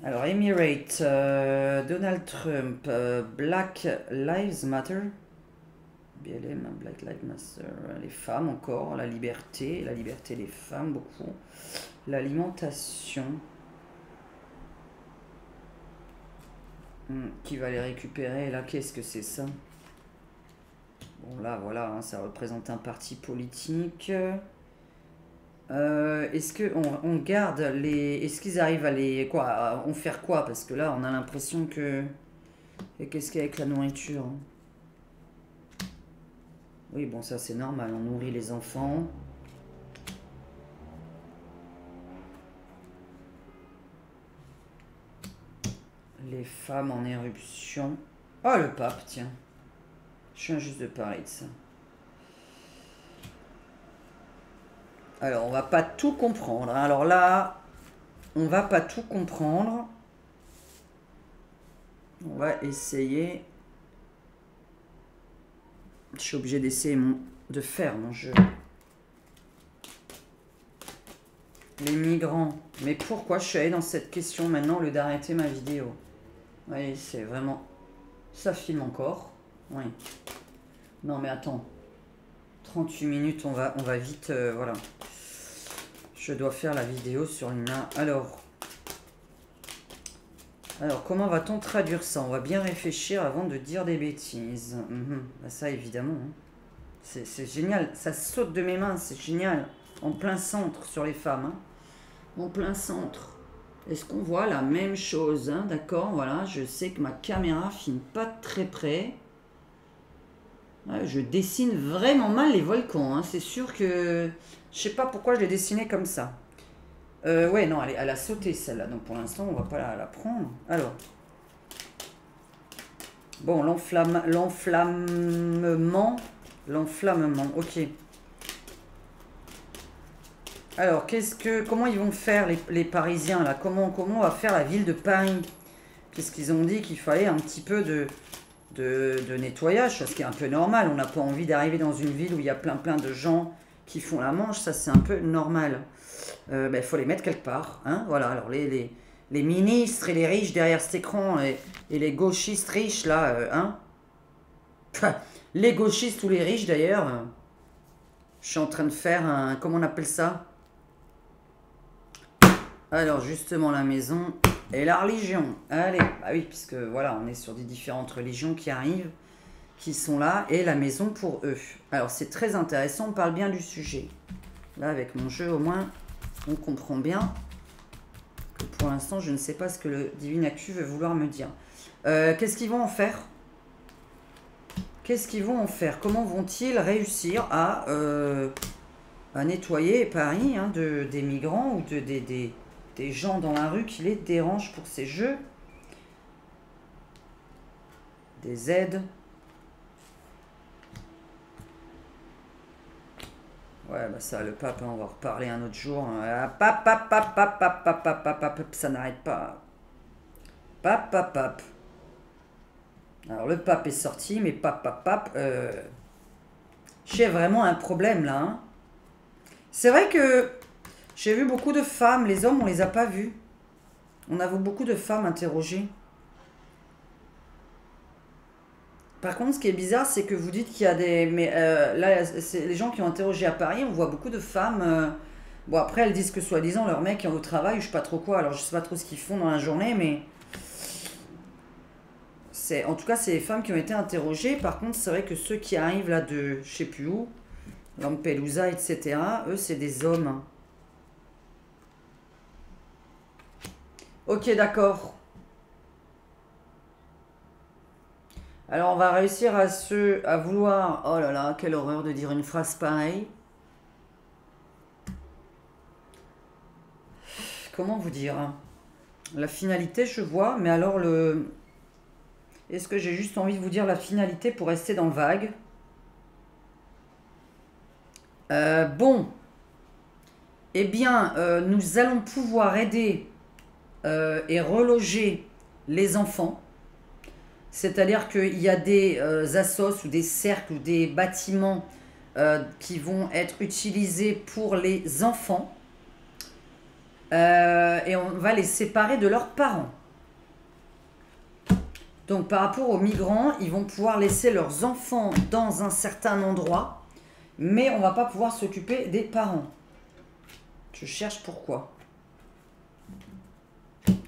Alors, Emirates, Donald Trump, Black Lives Matter. BLM, Black Lives Matter, les femmes encore, la liberté des femmes beaucoup, l'alimentation, qui va les récupérer là, qu'est-ce que c'est ça? Bon là voilà, hein, ça représente un parti politique. Est-ce qu'on garde les... Est-ce qu'ils arrivent à les... Quoi, à en faire quoi? Parce que là on a l'impression que... Et qu'est-ce qu'il y a avec la nourriture, hein? Oui, bon, ça c'est normal, on nourrit les enfants. Les femmes en éruption. Oh, le pape, tiens. Je viens juste de parler de ça. Alors, on va pas tout comprendre. Alors là, on va pas tout comprendre. On va essayer... Je suis obligé d'essayer de faire mon jeu. Les migrants. Mais pourquoi je suis allé dans cette question maintenant au lieu d'arrêter ma vidéo? Oui, c'est vraiment... Ça filme encore. Oui. Non mais attends. 38 minutes, on va vite... voilà. Je dois faire la vidéo sur Lina. Alors, comment va-t-on traduire ça? On va bien réfléchir avant de dire des bêtises. Bah, ça, évidemment. Hein. C'est génial. Ça saute de mes mains. C'est génial. En plein centre sur les femmes. Hein. En plein centre. Est-ce qu'on voit la même chose, hein? D'accord, voilà. Je sais que ma caméra filme pas très près. Ouais, je dessine vraiment mal les volcans. Hein. C'est sûr que... Je sais pas pourquoi je l'ai dessiné comme ça. Ouais, non, elle a sauté celle-là, donc pour l'instant, on va pas la prendre. Alors. Bon, l'enflammement, ok. Alors, comment ils vont faire les Parisiens, là? Comment on va faire la ville de Paris? Puisqu'ils ont dit qu'il fallait un petit peu de nettoyage, ce qui est un peu normal. On n'a pas envie d'arriver dans une ville où il y a plein de gens qui font la manche, ça c'est un peu normal. Il faut les mettre quelque part. Hein, voilà, alors les ministres et les riches derrière cet écran et les gauchistes riches là, hein. Les gauchistes ou les riches d'ailleurs, je suis en train de faire un... Comment on appelle ça? Alors justement la maison et la religion. Allez, bah oui, puisque voilà, on est sur des différentes religions qui arrivent, qui sont là, et la maison pour eux. Alors c'est très intéressant, on parle bien du sujet. Là avec mon jeu au moins... On comprend bien que pour l'instant, je ne sais pas ce que le Divine Actu veut vouloir me dire. Qu'est-ce qu'ils vont en faire? Qu'est-ce qu'ils vont en faire? Comment vont-ils réussir à nettoyer Paris, hein, des migrants ou des gens dans la rue qui les dérangent pour ces jeux? Des aides. Ouais, bah ça, le pape, hein, on va reparler un autre jour. Ça n'arrête pas. Pape. Alors, le pape est sorti, mais j'ai vraiment un problème, là. Hein. C'est vrai que j'ai vu beaucoup de femmes. Les hommes, on les a pas vus. On a vu beaucoup de femmes interrogées. Par contre, ce qui est bizarre, c'est que vous dites qu'il y a des... Mais là, c'est les gens qui ont interrogé à Paris, on voit beaucoup de femmes... Bon, après, elles disent que soi-disant, leurs mecs au travail, je sais pas trop quoi, alors je sais pas trop ce qu'ils font dans la journée, mais... En tout cas, c'est les femmes qui ont été interrogées. Par contre, c'est vrai que ceux qui arrivent là de... Je sais plus où, Lampedusa, etc., eux, c'est des hommes. Ok, d'accord. Alors, on va réussir à vouloir... Oh là là, quelle horreur de dire une phrase pareille. Comment vous dire? La finalité, je vois, mais alors le... Est-ce que j'ai juste envie de vous dire la finalité pour rester dans le vague? Bon. Eh bien, nous allons pouvoir aider et reloger les enfants. C'est-à-dire qu'il y a des assos ou des cercles ou des bâtiments qui vont être utilisés pour les enfants. Et on va les séparer de leurs parents. Donc par rapport aux migrants, ils vont pouvoir laisser leurs enfants dans un certain endroit, mais on ne va pas pouvoir s'occuper des parents. Je cherche pourquoi.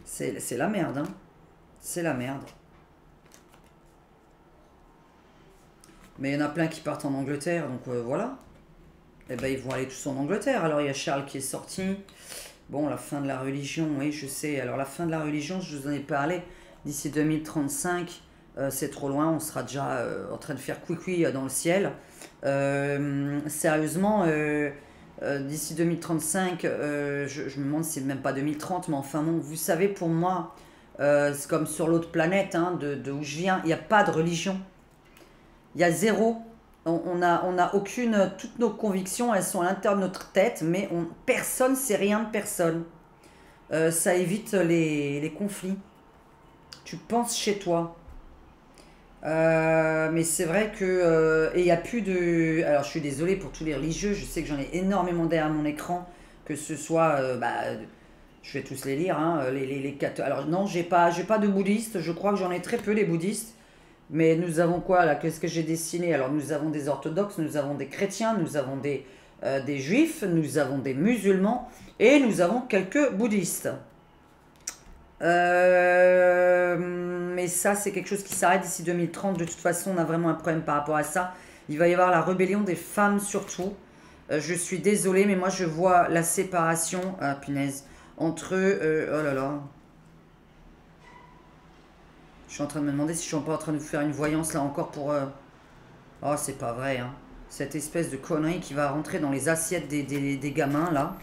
C'est la merde, hein. C'est la merde. Mais il y en a plein qui partent en Angleterre, donc voilà. Eh ben ils vont aller tous en Angleterre. Alors il y a Charles qui est sorti. Bon, la fin de la religion, oui, je sais. Alors la fin de la religion, je vous en ai parlé. D'ici 2035, c'est trop loin. On sera déjà en train de faire couicoui dans le ciel. Sérieusement, d'ici 2035, je me demande si c'est même pas 2030, mais enfin non. Vous savez, pour moi, c'est comme sur l'autre planète, hein, de où je viens, il n'y a pas de religion. Il y a zéro. On a aucune... Toutes nos convictions, elles sont à l'intérieur de notre tête, mais personne ne sait rien de personne. Ça évite les conflits. Tu penses chez toi. Mais c'est vrai que... et il n'y a plus de... Alors, je suis désolée pour tous les religieux. Je sais que j'en ai énormément derrière mon écran. Que ce soit... je vais tous les lire. Hein, alors, non, j'ai pas de bouddhistes. Je crois que j'en ai très peu, les bouddhistes. Mais nous avons quoi là? Qu'est-ce que j'ai dessiné? Alors nous avons des orthodoxes, nous avons des chrétiens, nous avons des juifs, nous avons des musulmans et nous avons quelques bouddhistes. Mais ça c'est quelque chose qui s'arrête d'ici 2030. De toute façon on a vraiment un problème par rapport à ça. Il va y avoir la rébellion des femmes surtout. Je suis désolée mais moi je vois la séparation, ah punaise, entre... oh là là... Je suis en train de me demander si je suis pas en train de vous faire une voyance là encore pour... Oh, c'est pas vrai, hein. Cette espèce de connerie qui va rentrer dans les assiettes des gamins là.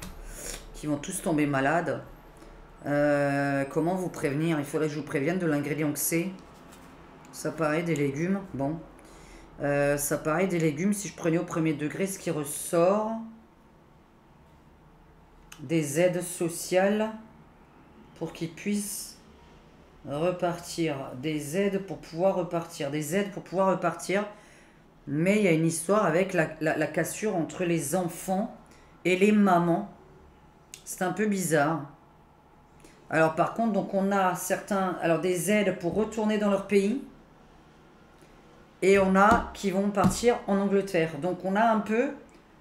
Qui vont tous tomber malades. Comment vous prévenir? Il faudrait que je vous prévienne de l'ingrédient que c'est. Ça paraît des légumes. Bon. Ça paraît des légumes. Si je prenais au premier degré, ce qui ressort... Des aides sociales pour qu'ils puissent... repartir, des aides pour pouvoir repartir, mais il y a une histoire avec la cassure entre les enfants et les mamans. C'est un peu bizarre. Alors par contre, donc on a des aides pour retourner dans leur pays et on a qui vont partir en Angleterre. Donc on a un peu,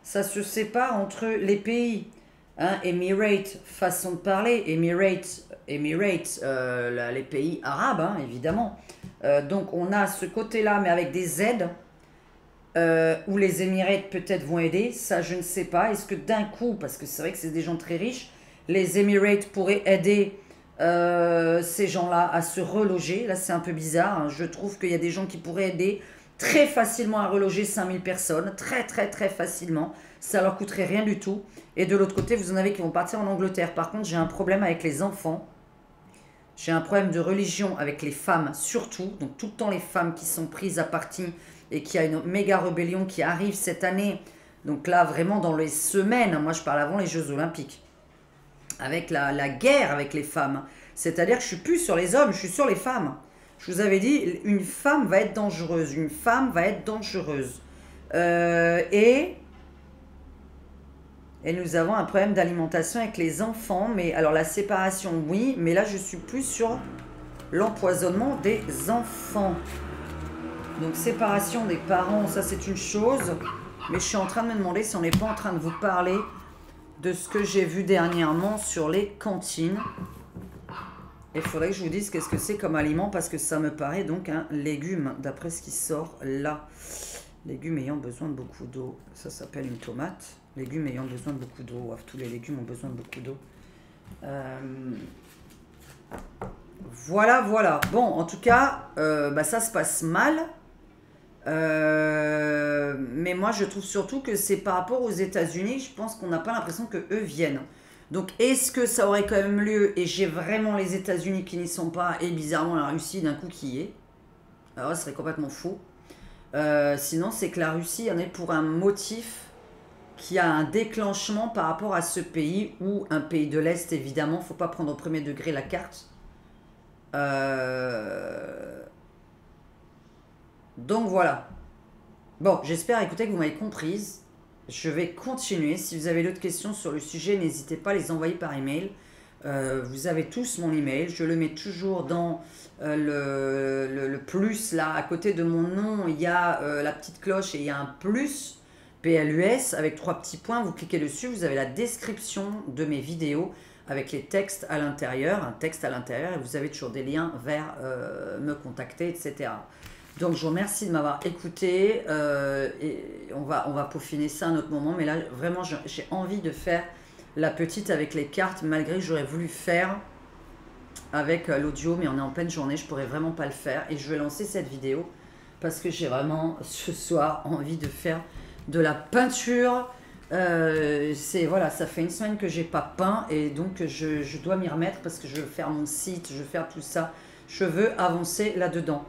ça se sépare entre les pays. Hein, Emirates, façon de parler, Emirates, les pays arabes, hein, évidemment. Donc on a ce côté-là, mais avec des aides, où les Emirates peut-être vont aider, ça je ne sais pas. Est-ce que d'un coup, parce que c'est vrai que c'est des gens très riches, les Emirates pourraient aider ces gens-là à se reloger? Là c'est un peu bizarre, hein. Je trouve qu'il y a des gens qui pourraient aider très facilement à reloger 5000 personnes, très très très facilement. Ça leur coûterait rien du tout. Et de l'autre côté, vous en avez qui vont partir en Angleterre. Par contre, j'ai un problème avec les enfants. J'ai un problème de religion avec les femmes, surtout. Donc, tout le temps, les femmes qui sont prises à partie et qui a une méga rébellion qui arrive cette année. Donc là, vraiment, dans les semaines, moi, je parle avant les Jeux Olympiques. Avec la guerre avec les femmes. C'est-à-dire que je suis plus sur les hommes, je suis sur les femmes. Je vous avais dit, une femme va être dangereuse. Une femme va être dangereuse. Et nous avons un problème d'alimentation avec les enfants. Mais alors la séparation, oui. Mais là, je suis plus sur l'empoisonnement des enfants. Donc séparation des parents, ça c'est une chose. Mais je suis en train de me demander si on n'est pas en train de vous parler de ce que j'ai vu dernièrement sur les cantines. Il faudrait que je vous dise qu'est-ce que c'est comme aliment parce que ça me paraît donc un légume d'après ce qui sort là. Légumes ayant besoin de beaucoup d'eau. Ça s'appelle une tomate. Légumes ayant besoin de beaucoup d'eau. Ouais, tous les légumes ont besoin de beaucoup d'eau. Voilà, voilà. Bon, en tout cas, ça se passe mal. Mais moi, je trouve surtout que c'est par rapport aux États-Unis. Je pense qu'on n'a pas l'impression que eux viennent. Donc, est-ce que ça aurait quand même lieu? Et j'ai vraiment les États-Unis qui n'y sont pas, et bizarrement la Russie d'un coup qui y est. Alors, ce serait complètement faux. Sinon, c'est que la Russie en est pour un motif qui a un déclenchement par rapport à ce pays ou un pays de l'Est, évidemment. Il ne faut pas prendre au premier degré la carte. Donc voilà. Bon, j'espère, écoutez, que vous m'avez comprise. Je vais continuer. Si vous avez d'autres questions sur le sujet, n'hésitez pas à les envoyer par email. Vous avez tous mon email. Je le mets toujours dans le plus. Là, à côté de mon nom, il y a la petite cloche et il y a un plus, PLUS, avec 3 petits points. Vous cliquez dessus, vous avez la description de mes vidéos avec les textes à l'intérieur, un texte à l'intérieur, et vous avez toujours des liens vers me contacter, etc. Donc je vous remercie de m'avoir écouté et on va peaufiner ça à un autre moment. Mais là, vraiment, j'ai envie de faire la petite avec les cartes, malgré que j'aurais voulu faire avec l'audio, mais on est en pleine journée, je pourrais vraiment pas le faire. Et je vais lancer cette vidéo parce que j'ai vraiment ce soir envie de faire de la peinture. Voilà, ça fait une semaine que j'ai pas peint et donc je dois m'y remettre parce que je veux faire mon site, je veux faire tout ça. Je veux avancer là-dedans.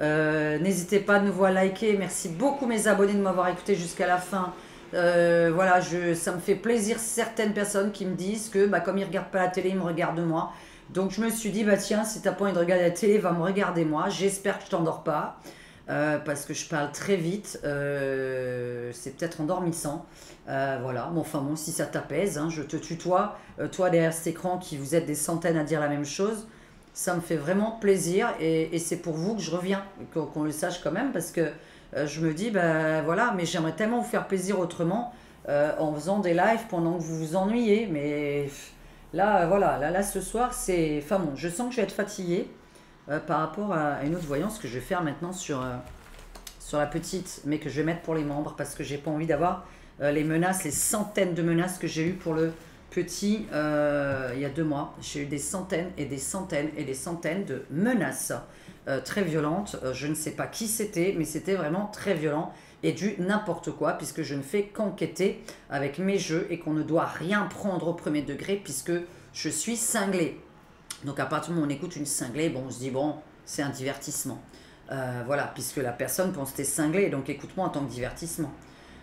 N'hésitez pas de nouveau à liker. Merci beaucoup mes abonnés de m'avoir écouté jusqu'à la fin. Voilà, ça me fait plaisir certaines personnes qui me disent que comme ils ne regardent pas la télé, ils me regardent moi. Donc je me suis dit, tiens, si tu n'as pas envie de regarder la télé, va me regarder moi. J'espère que je t'endors pas. Parce que je parle très vite. C'est peut-être endormissant. Voilà, bon, enfin bon, si ça t'apaise, hein, je te tutoie. Toi derrière cet écran qui vous êtes des centaines à dire la même chose. Ça me fait vraiment plaisir et c'est pour vous que je reviens, qu'on le sache quand même, parce que je me dis, voilà, mais j'aimerais tellement vous faire plaisir autrement en faisant des lives pendant que vous vous ennuyez. Mais là, voilà, là ce soir, c'est... Enfin bon, je sens que je vais être fatiguée par rapport à une autre voyance que je vais faire maintenant sur la petite, mais que je vais mettre pour les membres, parce que j'ai pas envie d'avoir les menaces, les centaines de menaces que j'ai eues pour le... petit, il y a 2 mois, j'ai eu des centaines et des centaines et des centaines de menaces très violentes. Je ne sais pas qui c'était, mais c'était vraiment très violent et du n'importe quoi, puisque je ne fais qu'enquêter avec mes jeux et qu'on ne doit rien prendre au premier degré, puisque je suis cinglée. Donc à partir du moment où on écoute une cinglée, bon, on se dit, bon, c'est un divertissement. Voilà, puisque la personne pense que t'es cinglé, donc écoute-moi en tant que divertissement.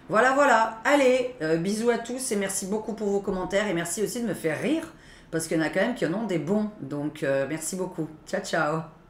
Voilà, voilà. Allez, bisous à tous et merci beaucoup pour vos commentaires et merci aussi de me faire rire parce qu'il y en a quand même qui en ont des bons. Donc, merci beaucoup. Ciao, ciao.